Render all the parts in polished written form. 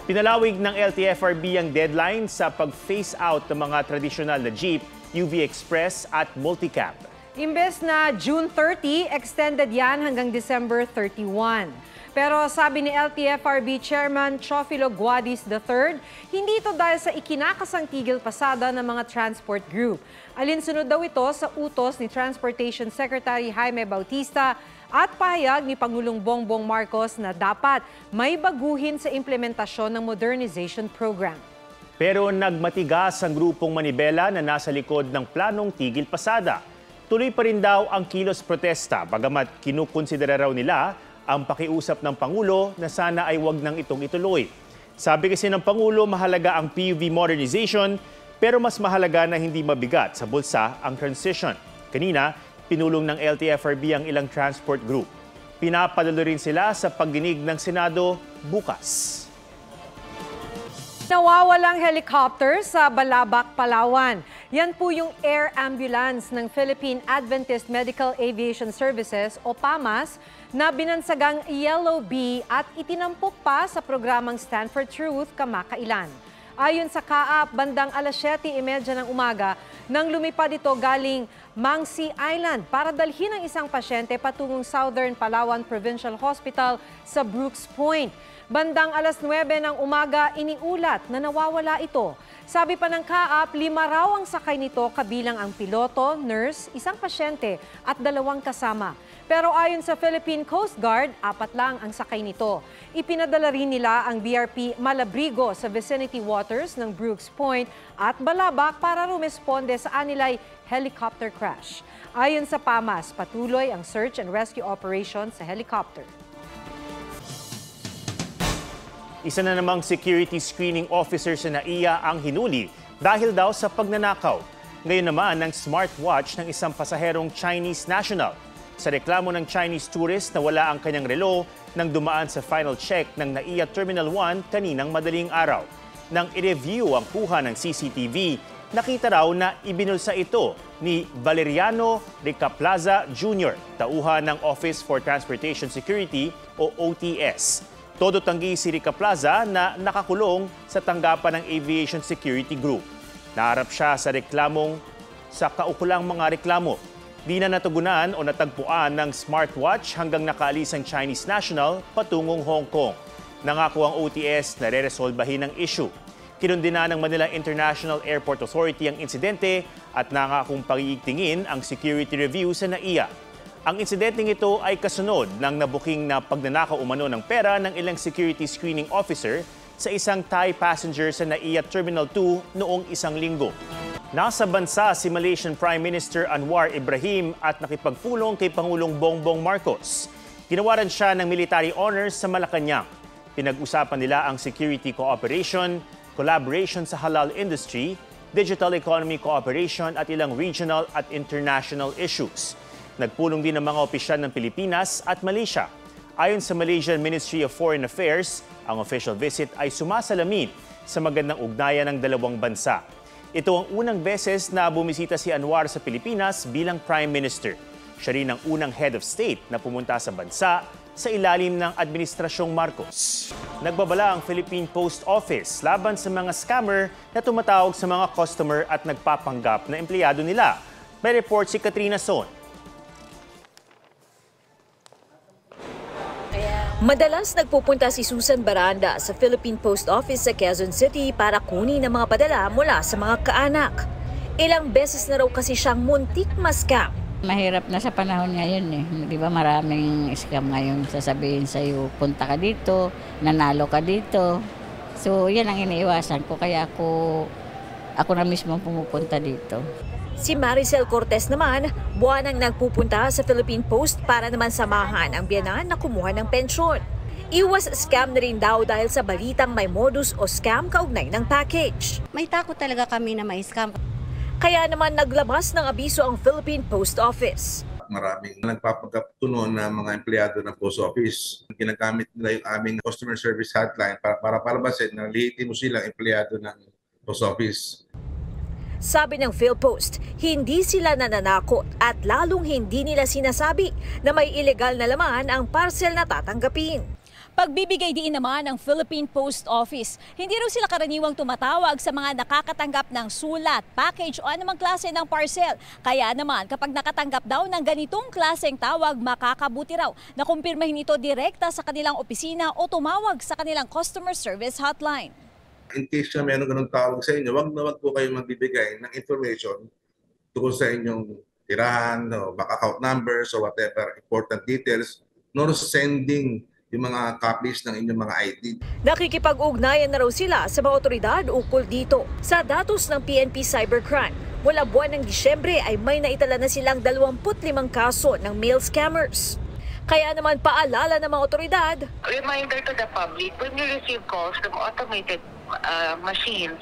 Pinalawig ng LTFRB ang deadline sa pag-phase out ng mga tradisyonal na jeep, UV Express at Multicab. Imbes na June 30, extended yan hanggang December 31. Pero sabi ni LTFRB Chairman Chofilo Guadis III, hindi ito dahil sa ikinakasang tigil pasada ng mga transport group. Alinsunod daw ito sa utos ni Transportation Secretary Jaime Bautista at pahayag ni Pangulong Bongbong Marcos na dapat may baguhin sa implementasyon ng modernization program. Pero nagmatigas ang grupong Manibela na nasa likod ng planong tigil pasada. Tuloy pa rin daw ang kilos protesta, bagamat kinukonsidera raw nila ang pakiusap ng Pangulo na sana ay wag nang itong ituloy. Sabi kasi ng Pangulo, mahalaga ang PUV modernization, pero mas mahalaga na hindi mabigat sa bulsa ang transition. Kanina, pinulong ng LTFRB ang ilang transport group. Pinapadalo rin sila sa pagdinig ng Senado bukas. Nawawalang helicopter sa Balabac, Palawan. Yan po yung air ambulance ng Philippine Adventist Medical Aviation Services o PAMAS na binansagang Yellow Bee at itinampok pa sa programang Stand for Truth kamakailan. Ayon sa CAAP, bandang alas 7:30 ng umaga nang lumipad ito galing Mangsi Island para dalhin ang isang pasyente patungong Southern Palawan Provincial Hospital sa Brooks Point. Bandang alas 9 ng umaga, iniulat na nawawala ito. Sabi pa ng CAAP, 5 raw ang sakay nito kabilang ang piloto, nurse, isang pasyente at 2 kasama. Pero ayon sa Philippine Coast Guard, 4 lang ang sakay nito. Ipinadala rin nila ang BRP Malabrigo sa vicinity waters ng Brooks Point at Balabac para rumesponde sa anilay helicopter crash. Ayon sa PAMAS, patuloy ang search and rescue operation sa helicopter. Isa na namang security screening officer sa NAIA ang hinuli dahil daw sa pagnanakaw. Ngayon naman ang smartwatch ng isang pasaherong Chinese national. Sa reklamo ng Chinese tourist na wala ang kanyang relo nang dumaan sa final check ng NAIA Terminal 1 kaninang madaling araw. Nang i-review ang kuha ng CCTV, nakita raw na ibinulsa ito ni Valeriano Ricaplaza Jr., tauhan ng Office for Transportation Security o OTS. Todo tanggi si Ricaplaza na nakakulong sa tanggapan ng Aviation Security Group. Naharap siya sa reklamong sa kaukulang mga reklamo. Di na natugunan o natagpuan ng smartwatch hanggang nakaalis ang Chinese national patungong Hong Kong. Nangako ang OTS na re-resolbahin ang issue. Kinundina ng Manila International Airport Authority ang insidente at nangakong pag-iigtingin ang security review sa NAIA. Ang insidenteng ito ay kasunod ng nabuking na pagnanakaw umano ng pera ng ilang security screening officer sa isang Thai passenger sa NAIA Terminal 2 noong 1 linggo. Nasa bansa si Malaysian Prime Minister Anwar Ibrahim at nakipagpulong kay Pangulong Bongbong Marcos. Ginawaran siya ng military honors sa Malacanang. Pinag-usapan nila ang security cooperation, collaboration sa halal industry, digital economy cooperation at ilang regional at international issues. Nagpulong din ng mga opisyal ng Pilipinas at Malaysia. Ayon sa Malaysian Ministry of Foreign Affairs, ang official visit ay sumasalamin sa magandang ugnayan ng dalawang bansa. Ito ang unang beses na bumisita si Anwar sa Pilipinas bilang Prime Minister. Siya rin ang unang head of state na pumunta sa bansa sa ilalim ng Administrasyong Marcos. Nagbabala ang Philippine Post Office laban sa mga scammer na tumatawag sa mga customer at nagpapanggap na empleyado nila. May report si Katrina Son. Madalas nagpupunta si Susan Baranda sa Philippine Post Office sa Quezon City para kunin ang mga padala mula sa mga kaanak. Ilang beses na raw kasi siyang muntik ma-scam. Mahirap na sa panahon ngayon eh. Di ba maraming scam ngayon, sasabihin sa'yo, punta ka dito, nanalo ka dito. So yan ang iniiwasan ko, kaya ako na mismo pumupunta dito. Si Maricel Cortez naman, buwanang nagpupunta sa Philippine Post para naman samahan ang biyanan na kumuha ng pensyon. Iwas scam na rin daw dahil sa balitang may modus o scam kaugnay ng package. May takot talaga kami na may scam. Kaya naman naglabas ng abiso ang Philippine Post Office. Maraming nagpapagkatuno na mga empleyado ng Post Office. Ginagamit nila yung aming customer service hotline para palabasin na lihitin mo silang empleyado ng Post Office. Sabi ng PhilPost, hindi sila nananakot at lalong hindi nila sinasabi na may ilegal na laman ang parcel na tatanggapin. Pagbibigay diin naman ng Philippine Post Office. Hindi raw sila karaniwang tumatawag sa mga nakakatanggap ng sulat, package o anumang klase ng parcel. Kaya naman kapag nakatanggap daw ng ganitong klaseng tawag, makakabuti raw na kumpirmahin ito direkta sa kanilang opisina o tumawag sa kanilang customer service hotline. In case na meron ganun tawag sa inyo, wag na wag po kayo magbibigay ng information tungkol sa inyong tirahan, o bank account numbers, o whatever important details, nor sending yung mga copies ng inyong mga ID. Nakikipag-ugnayan na raw sila sa mga otoridad ukol dito. Sa datos ng PNP Cybercrime, mula buwan ng Disyembre ay may naitala na silang 25 kaso ng mail scammers. Kaya naman paalala ng mga otoridad, reminder to the public, when you receive calls from automated machines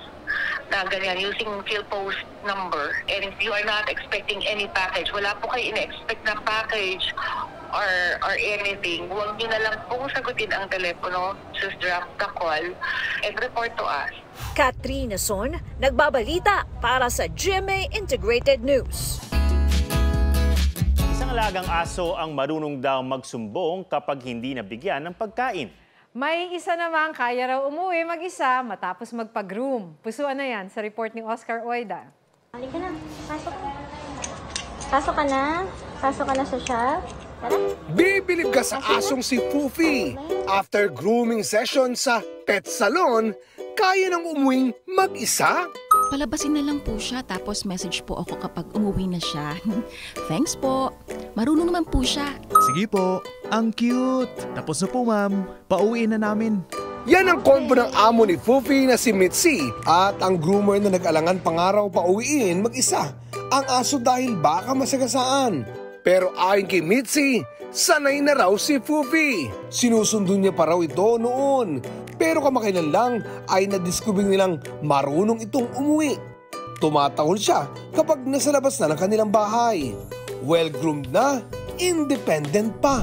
na ganyan using PhilPost number, and if you are not expecting any package, wala po kayo ina-expect na package or anything, huwag nyo na lang pong sagutin ang telepono, just drop the call and report to us. Katrina Son, nagbabalita para sa GMA Integrated News. Isang alagang aso ang marunong daw magsumbong kapag hindi nabigyan ng pagkain. May isa namang kaya raw umuwi mag-isa matapos magpa-groom. Pusuan na yan sa report ni Oscar Oida. Halika na, pasok ka. Pasok ka na. Pasok ka na sa shop. Tara. Bibilib ka sa asong si Fufi. After grooming session sa pet salon, kaya nang umuwing mag-isa? Palabasin na lang po siya tapos message po ako kapag umuwi na siya. Thanks po. Marunong naman po siya. Sige po. Ang cute. Tapos na po, ma'am. Pauwiin na namin. Yan ang combo ng amo ni Fufi na si Mitzi at ang groomer na nag-alangan pangaraw pauwiin mag-isa ang aso dahil baka masagasaan. Pero ayon kay Mitzi, sanay na raw si Fufi. Sinusundo niya pa raw ito noon. Pero kamakailan lang ay nadiskubre nilang marunong itong umuwi. Tumatahol siya kapag nasa labas na ng kanilang bahay. Well-groomed na, independent pa.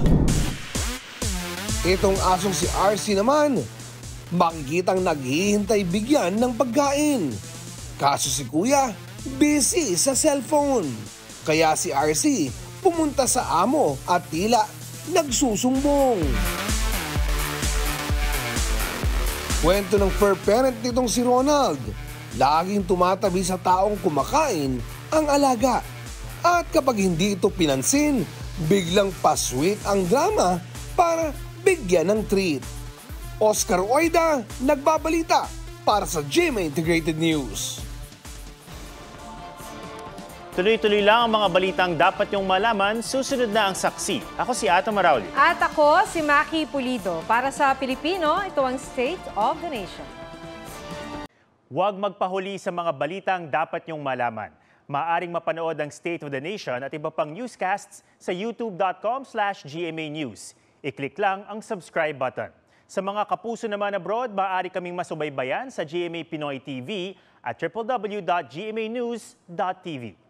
Itong asong si RC naman, makikitang naghihintay bigyan ng pagkain. Kaso si Kuya, busy sa cellphone. Kaya si RC pumunta sa amo at tila nagsusumbong. Kwento ng fur parent nitong si Ronald, laging tumatabi sa taong kumakain ang alaga. At kapag hindi ito pinansin, biglang pasweet ang drama para bigyan ng treat. Oscar Oida, nagbabalita para sa GMA Integrated News. Tuloy-tuloy lang ang mga balitang dapat niyong malaman. Susunod na ang saksi. Ako si Ato Marauli. At ako si Maki Pulido. Para sa Pilipino, ito ang State of the Nation. Huwag magpahuli sa mga balitang dapat niyong malaman. Maaring mapanood ang State of the Nation at iba pang newscasts sa youtube.com/GMA News. I-click lang ang subscribe button. Sa mga kapuso naman abroad, maaari kaming masubaybayan sa GMA Pinoy TV at www.gmanews.tv.